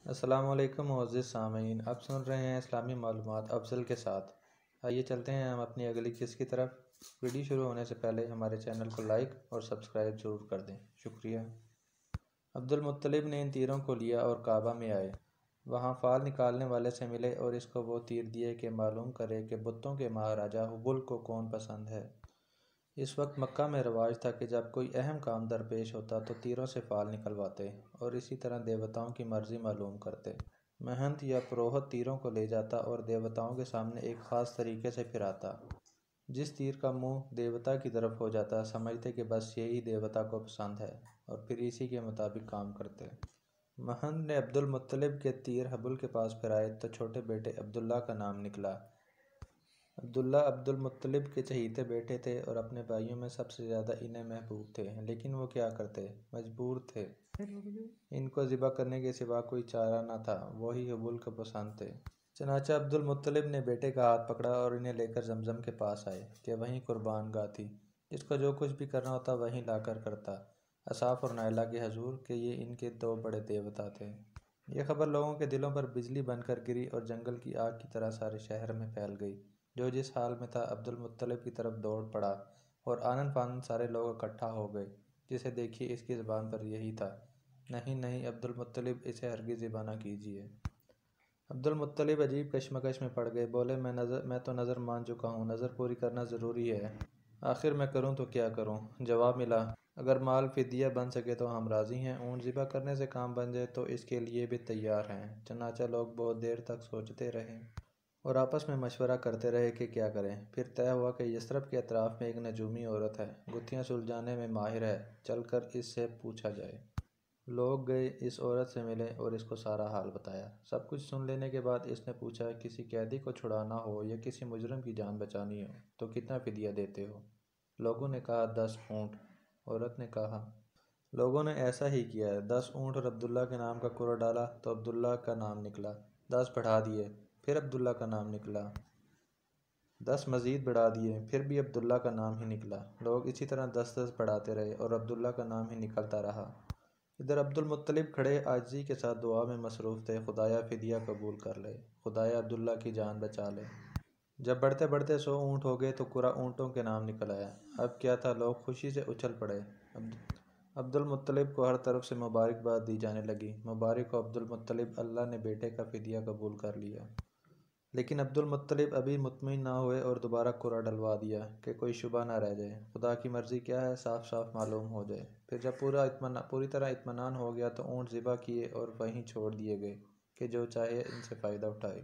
السلام علیکم معزز سامعین، اب سن رہے ہیں اسلامی معلومات افضل کے ساتھ۔ آئیے چلتے ہیں ہم اپنی اگلی قسط کی طرف۔ ویڈیو شروع ہونے سے پہلے ہمارے چینل کو لائک اور سبسکرائب ضرور کر دیں، شکریہ۔ عبد المطلب نے ان تیروں کو لیا اور کعبہ میں آئے۔ وہاں فال نکالنے والے سے ملے اور اس کو وہ تیر دیے کہ معلوم کرے کہ بتوں کے مہاراجا حبل کو کون پسند ہے۔ اس وقت مکہ میں رواج تھا کہ جب کوئی اہم کام درپیش ہوتا تو تیروں سے فال نکلواتے اور اسی طرح دیوتاؤں کی مرضی معلوم کرتے۔ مہنت یا پروہت تیروں کو لے جاتا اور دیوتاؤں کے سامنے ایک خاص طریقے سے پھراتا۔ جس تیر کا منہ دیوتا کی طرف ہو جاتا سمجھتے کہ بس یہی دیوتا کو پسند ہے اور پھر اسی کے مطابق کام کرتے۔ مہنت نے عبد المطلب کے تیر حبل کے پاس پھرائے تو چھوٹے بیٹے عبداللہ کا نام نکلا۔ عبداللہ عبد المطلب کے چہیتے بیٹے تھے اور اپنے بھائیوں میں سب سے زیادہ انہیں محبوب تھے، لیکن وہ کیا کرتے، مجبور تھے۔ ان کو ذبح کرنے کے سوا کوئی چارہ نہ تھا، وہی حبل کو پسند تھے۔ چنانچہ عبد المطلب نے بیٹے کا ہاتھ پکڑا اور انہیں لے کر زمزم کے پاس آئے کہ وہیں قربان گاہ تھی۔ جس کو جو کچھ بھی کرنا ہوتا وہیں لا کر کرتا، اصاف اور نائلہ کے حضور، کہ یہ ان کے دو بڑے دیوتا تھے۔ یہ خبر لوگوں کے دلوں پر بجلی بن کر گری اور جنگل کی آگ کی طرح سارے شہر میں پھیل گئی۔ جو جس حال میں تھا عبد المطلب کی طرف دوڑ پڑا اور آنن فانن سارے لوگ اکٹھا ہو گئے۔ جسے دیکھیے اس کی زبان پر یہی تھا، نہیں نہیں عبد المطلب، اسے ہرگز ذبح نہ کیجیے۔ عبد المطلب عجیب کشمکش میں پڑ گئے، بولے میں تو نظر مان چکا ہوں، نظر پوری کرنا ضروری ہے، آخر میں کروں تو کیا کروں؟ جواب ملا، اگر مال فدیہ بن سکے تو ہم راضی ہیں، اونٹ ذبح کرنے سے کام بن جائے تو اس کے لیے بھی تیار ہیں۔ چنانچہ لوگ بہت دیر تک سوچتے رہے اور آپس میں مشورہ کرتے رہے کہ کیا کریں۔ پھر طے ہوا کہ یثرب کے اطراف میں ایک نجومی عورت ہے، گتھیاں سلجھانے میں ماہر ہے، چل کر اس سے پوچھا جائے۔ لوگ گئے، اس عورت سے ملے اور اس کو سارا حال بتایا۔ سب کچھ سن لینے کے بعد اس نے پوچھا، کسی قیدی کو چھڑانا ہو یا کسی مجرم کی جان بچانی ہو تو کتنا فدیہ دیتے ہو؟ لوگوں نے کہا 10 اونٹ۔ عورت نے کہا، لوگوں نے ایسا ہی کیا، 10 اونٹ اور عبداللہ کے نام کا کرہ ڈالا تو عبداللہ کا نام نکلا۔ 10 بڑھا دیے، پھر عبداللہ کا نام نکلا۔ 10 مزید بڑھا دیے، پھر بھی عبداللہ کا نام ہی نکلا۔ لوگ اسی طرح 10 بڑھاتے رہے اور عبداللہ کا نام ہی نکلتا رہا۔ ادھر عبد المطلب کھڑے عاجزی کے ساتھ دعا میں مصروف تھے، خدایا فدیہ قبول کر لے، خدایا عبداللہ کی جان بچا لے۔ جب بڑھتے بڑھتے 100 اونٹ ہو گئے تو کرہ اونٹوں کے نام نکل آیا۔ اب کیا تھا، لوگ خوشی سے اچھل پڑے۔ عبد المطلب کو ہر طرف سے مبارکباد دی جانے لگی، مبارک ہو عبد المطلب، اللہ نے بیٹے کا فدیہ قبول کر لیا۔ لیکن عبد المطلب ابھی مطمئن نہ ہوئے اور دوبارہ کرہ ڈلوا دیا کہ کوئی شبہ نہ رہ جائے، خدا کی مرضی کیا ہے صاف صاف معلوم ہو جائے۔ پھر جب پوری طرح اطمینان ہو گیا تو اونٹ ذبح کیے اور وہیں چھوڑ دیے گئے کہ جو چاہے ان سے فائدہ اٹھائے۔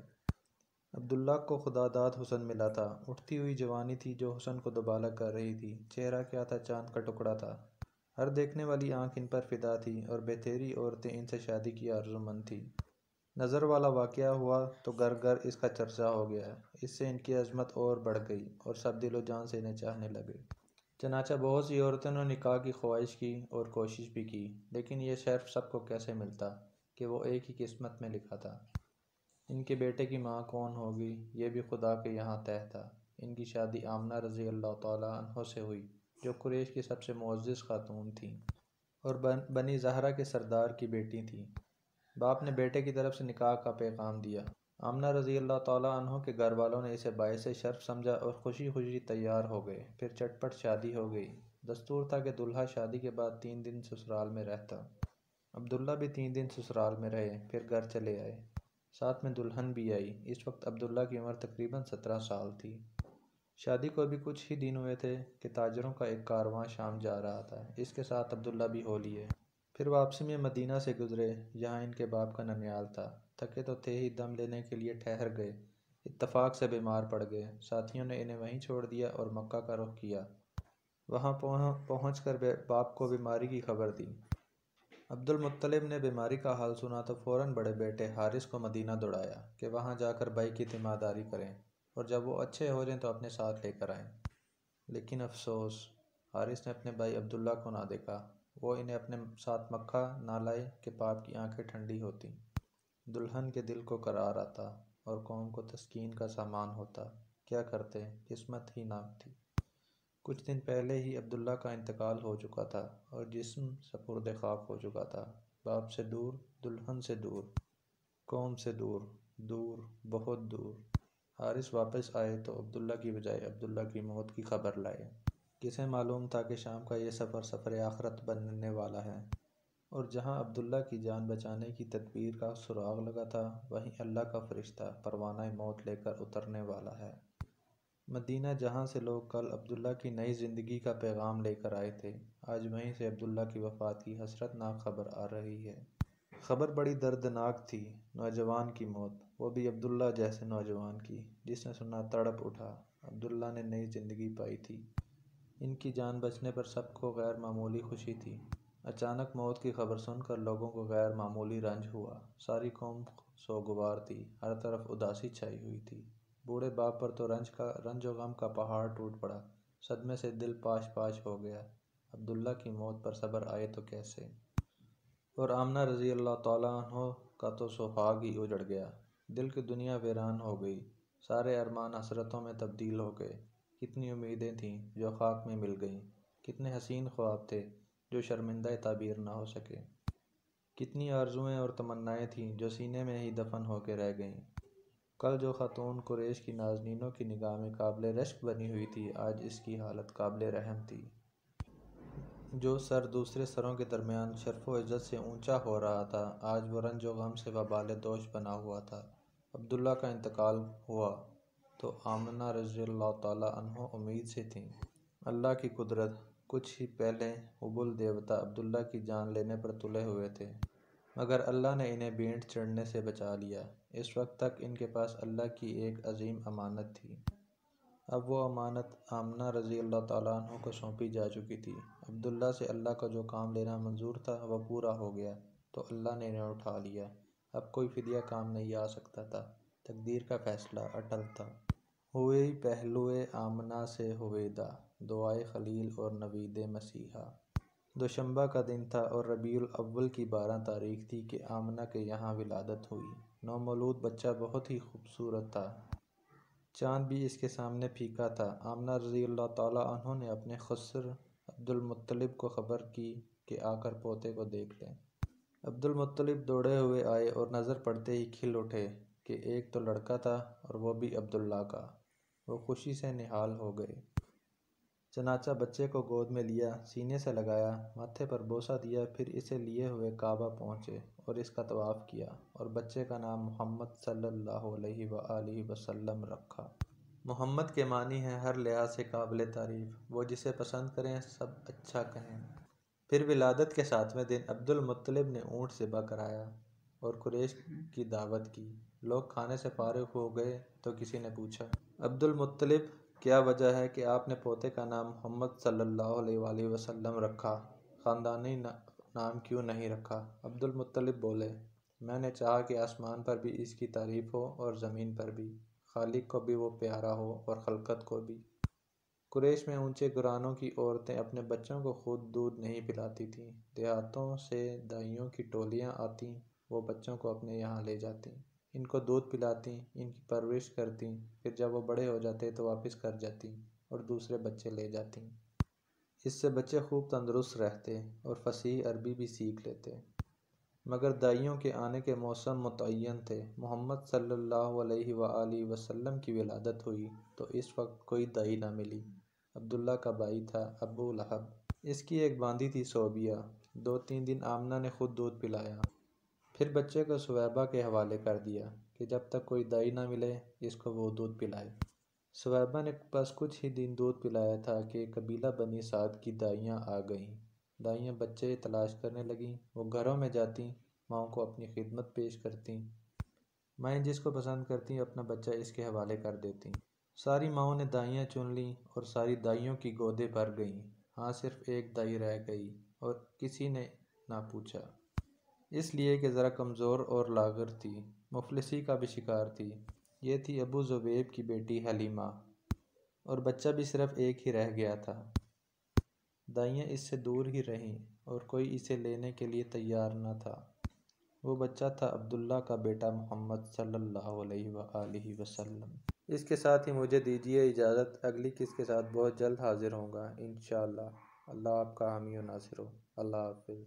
عبداللہ کو خداداد حسن ملا تھا، اٹھتی ہوئی جوانی تھی جو حسن کو دوبالا کر رہی تھی۔ چہرہ کیا تھا، چاند کا ٹکڑا تھا۔ ہر دیکھنے والی آنکھ ان پر فدا تھی اور بہتیری عورتیں ان سے شادی کی آرزومند تھیں۔ نظر والا واقعہ ہوا تو گھر گھر اس کا چرچا ہو گیا۔ اس سے ان کی عظمت اور بڑھ گئی اور سب دل و جان سے انہیں چاہنے لگے۔ چنانچہ بہت سی عورتوں نے نکاح کی خواہش کی اور کوشش بھی کی، لیکن یہ شرف سب کو کیسے ملتا کہ وہ ایک ہی قسمت میں لکھا تھا۔ ان کے بیٹے کی ماں کون ہوگی یہ بھی خدا کے یہاں طے تھا۔ ان کی شادی آمنہ رضی اللہ تعالیٰ عنہ سے ہوئی، جو قریش کی سب سے معزز خاتون تھیں اور بنی زہرہ کے سردار کی بیٹی تھیں۔ باپ نے بیٹے کی طرف سے نکاح کا پیغام دیا۔ آمنہ رضی اللہ تعالیٰ عنہ کے گھر والوں نے اسے باعث شرف سمجھا اور خوشی خوشی تیار ہو گئے۔ پھر چٹ پٹ شادی ہو گئی۔ دستور تھا کہ دلہا شادی کے بعد 3 دن سسرال میں رہتا۔ عبداللہ بھی 3 دن سسرال میں رہے، پھر گھر چلے آئے۔ ساتھ میں دلہن بھی آئی۔ اس وقت عبداللہ کی عمر تقریباً 17 سال تھی۔ شادی کو ابھی کچھ ہی دن ہوئے تھے کہ تاجروں کا ایک کارواں شام جا رہا تھا، اس کے ساتھ عبداللہ بھی ہو لیے۔ پھر واپسی میں مدینہ سے گزرے، جہاں ان کے باپ کا ننیال تھا۔ تھکے تو تھے ہی، دم لینے کے لیے ٹھہر گئے، اتفاق سے بیمار پڑ گئے۔ ساتھیوں نے انہیں وہیں چھوڑ دیا اور مکہ کا رخ کیا۔ وہاں پہنچ کر باپ کو بیماری کی خبر دی۔ عبد المطلب نے بیماری کا حال سنا تو فوراً بڑے بیٹے حارث کو مدینہ دوڑایا کہ وہاں جا کر بھائی کی تیمار داری کریں اور جب وہ اچھے ہو جائیں تو اپنے ساتھ لے کر آئیں۔ لیکن افسوس، حارث نے اپنے بھائی عبداللہ کو نہ دیکھا۔ وہ انہیں اپنے ساتھ مکہ نہ لائے کہ باپ کی آنکھیں ٹھنڈی ہوتیں، دلہن کے دل کو قرار آتا اور قوم کو تسکین کا سامان ہوتا۔ کیا کرتے، قسمت ہی ناک تھی۔ کچھ دن پہلے ہی عبداللہ کا انتقال ہو چکا تھا اور جسم سپرد خاک ہو چکا تھا، باپ سے دور، دلہن سے دور۔ قوم سے دور، دور، بہت دور۔ حارث واپس آئے تو عبداللہ کی بجائے عبداللہ کی موت کی خبر لائے۔ کسے معلوم تھا کہ شام کا یہ سفر سفر آخرت بننے والا ہے، اور جہاں عبداللہ کی جان بچانے کی تدبیر کا سراغ لگا تھا، وہیں اللہ کا فرشتہ پروانہ موت لے کر اترنے والا ہے۔ مدینہ جہاں سے لوگ کل عبداللہ کی نئی زندگی کا پیغام لے کر آئے تھے، آج وہیں سے عبداللہ کی وفات کی حسرتناک خبر آ رہی ہے۔ خبر بڑی دردناک تھی۔ نوجوان کی موت، وہ بھی عبداللہ جیسے نوجوان کی، جس نے سنا تڑپ اٹھا۔ عبداللہ نے نئی زندگی پائی تھی۔ ان کی جان بچنے پر سب کو غیر معمولی خوشی تھی۔ اچانک موت کی خبر سن کر لوگوں کو غیر معمولی رنج ہوا۔ ساری قوم سوگوار تھی، ہر طرف اداسی چھائی ہوئی تھی۔ بوڑھے باپ پر تو رنج و غم کا پہاڑ ٹوٹ پڑا، صدمے سے دل پاش پاش ہو گیا۔ عبداللہ کی موت پر صبر آئے تو کیسے؟ اور آمنہ رضی اللہ تعالیٰ عنہ کا تو سوہاگ ہی اجڑ گیا۔ دل کی دنیا ویران ہو گئی، سارے ارمان حسرتوں میں تبدیل ہو گئے۔ کتنی امیدیں تھیں جو خاک میں مل گئیں، کتنے حسین خواب تھے جو شرمندہ تعبیر نہ ہو سکے، کتنی آرزوئیں اور تمنائیں تھیں جو سینے میں ہی دفن ہو کے رہ گئیں۔ کل جو خاتون قریش کی نازنینوں کی نگاہ میں قابل رشک بنی ہوئی تھی، آج اس کی حالت قابل رحم تھی۔ جو سر دوسرے سروں کے درمیان شرف و عزت سے اونچا ہو رہا تھا، آج وہ رنج و غم سے وبال دوش بنا ہوا تھا۔ عبداللہ کا انتقال ہوا تو آمنہ رضی اللہ تعالیٰ عنہ امید سے تھیں۔ اللہ کی قدرت، کچھ ہی پہلے حبل دیوتا عبداللہ کی جان لینے پر تلے ہوئے تھے، مگر اللہ نے انہیں بھینٹ چڑھنے سے بچا لیا۔ اس وقت تک ان کے پاس اللہ کی ایک عظیم امانت تھی۔ اب وہ امانت آمنہ رضی اللہ تعالیٰ عنہ کو سونپی جا چکی تھی۔ عبداللہ سے اللہ کا جو کام لینا منظور تھا وہ پورا ہو گیا، تو اللہ نے انہیں اٹھا لیا۔ اب کوئی فدیہ کام نہیں آ سکتا تھا۔ تقدیر کا فیصلہ اٹل تھا۔ ہوئی پہلوئے آمنہ سے ہویدا، دعائے خلیل اور نوید مسیحا۔ دوشنبہ کا دن تھا اور ربیع الاول کی 12 تاریخ تھی کہ آمنہ کے یہاں ولادت ہوئی۔ نومولود بچہ بہت ہی خوبصورت تھا، چاند بھی اس کے سامنے پھیکا تھا۔ آمنہ رضی اللہ تعالیٰ عنہ نے اپنے خسر عبدالمطلب کو خبر کی کہ آ کر پوتے کو دیکھ لیں۔ عبدالمطلب دوڑے ہوئے آئے اور نظر پڑتے ہی کھل اٹھے کہ ایک تو لڑکا تھا اور وہ بھی عبداللہ کا۔ وہ خوشی سے نہال ہو گئے۔ چنانچہ بچے کو گود میں لیا، سینے سے لگایا، ماتھے پر بوسہ دیا، پھر اسے لیے ہوئے کعبہ پہنچے اور اس کا طواف کیا اور بچے کا نام محمد صلی اللہ علیہ وآلہ وسلم رکھا۔ محمد کے معنی ہے ہر لحاظ سے قابل تعریف، وہ جسے پسند کریں سب اچھا کہیں۔ پھر ولادت کے 7ویں دن عبدالمطلب نے اونٹ ذبح کرایا اور قریش کی دعوت کی۔ لوگ کھانے سے فارغ ہو گئے تو کسی نے پوچھا، عبدالمطلب، کیا وجہ ہے کہ آپ نے پوتے کا نام محمد صلی اللہ علیہ وآلہ وسلم رکھا، خاندانی نام کیوں نہیں رکھا؟ عبدالمطلب بولے، میں نے چاہا کہ آسمان پر بھی اس کی تعریف ہو اور زمین پر بھی، خالق کو بھی وہ پیارا ہو اور خلقت کو بھی۔ قریش میں اونچے گھرانوں کی عورتیں اپنے بچوں کو خود دودھ نہیں پلاتی تھیں۔ دیہاتوں سے دائیوں کی ٹولیاں آتیں، وہ بچوں کو اپنے یہاں لے جاتیں، ان کو دودھ پلاتیں، ان کی پرورش کرتیں، پھر جب وہ بڑے ہو جاتے تو واپس کر جاتیں اور دوسرے بچے لے جاتیں۔ اس سے بچے خوب تندرست رہتے اور فصیح عربی بھی سیکھ لیتے۔ مگر دائیوں کے آنے کے موسم متعین تھے۔ محمد صلی اللہ علیہ وآلہ وسلم کی ولادت ہوئی تو اس وقت کوئی دائی نہ ملی۔ عبداللہ کا بھائی تھا ابو لہب، اس کی ایک باندی تھی صوبیہ۔ 2-3 دن آمنہ نے خود دودھ پلایا، پھر بچے کو ثویبہ کے حوالے کر دیا کہ جب تک کوئی دائی نہ ملے اس کو وہ دودھ پلائے۔ ثویبہ نے بس کچھ ہی دن دودھ پلایا تھا کہ قبیلہ بنی سعد کی دائیاں آ گئیں۔ دائیاں بچے تلاش کرنے لگیں، وہ گھروں میں جاتیں، ماؤں کو اپنی خدمت پیش کرتیں۔ مائیں جس کو پسند کرتیں اپنا بچہ اس کے حوالے کر دیتیں۔ ساری ماؤں نے دائیاں چن لیں اور ساری دائیوں کی گودیں بھر گئیں۔ ہاں صرف ایک دائی رہ گئی اور کسی نے نہ پوچھا، اس لیے کہ ذرا کمزور اور لاغر تھی، مفلسی کا بھی شکار تھی۔ یہ تھی ابو زبیب کی بیٹی حلیمہ، اور بچہ بھی صرف ایک ہی رہ گیا تھا۔ دائیاں اس سے دور ہی رہیں اور کوئی اسے لینے کے لیے تیار نہ تھا۔ وہ بچہ تھا عبداللہ کا بیٹا محمد صلی اللہ علیہ وآلہ وسلم۔ اس کے ساتھ ہی مجھے دیجیے اجازت، اگلی قسط کے ساتھ بہت جلد حاضر ہوں گا انشاءاللہ۔ اللہ آپ کا حامی و ناصر ہو۔ اللہ حافظ۔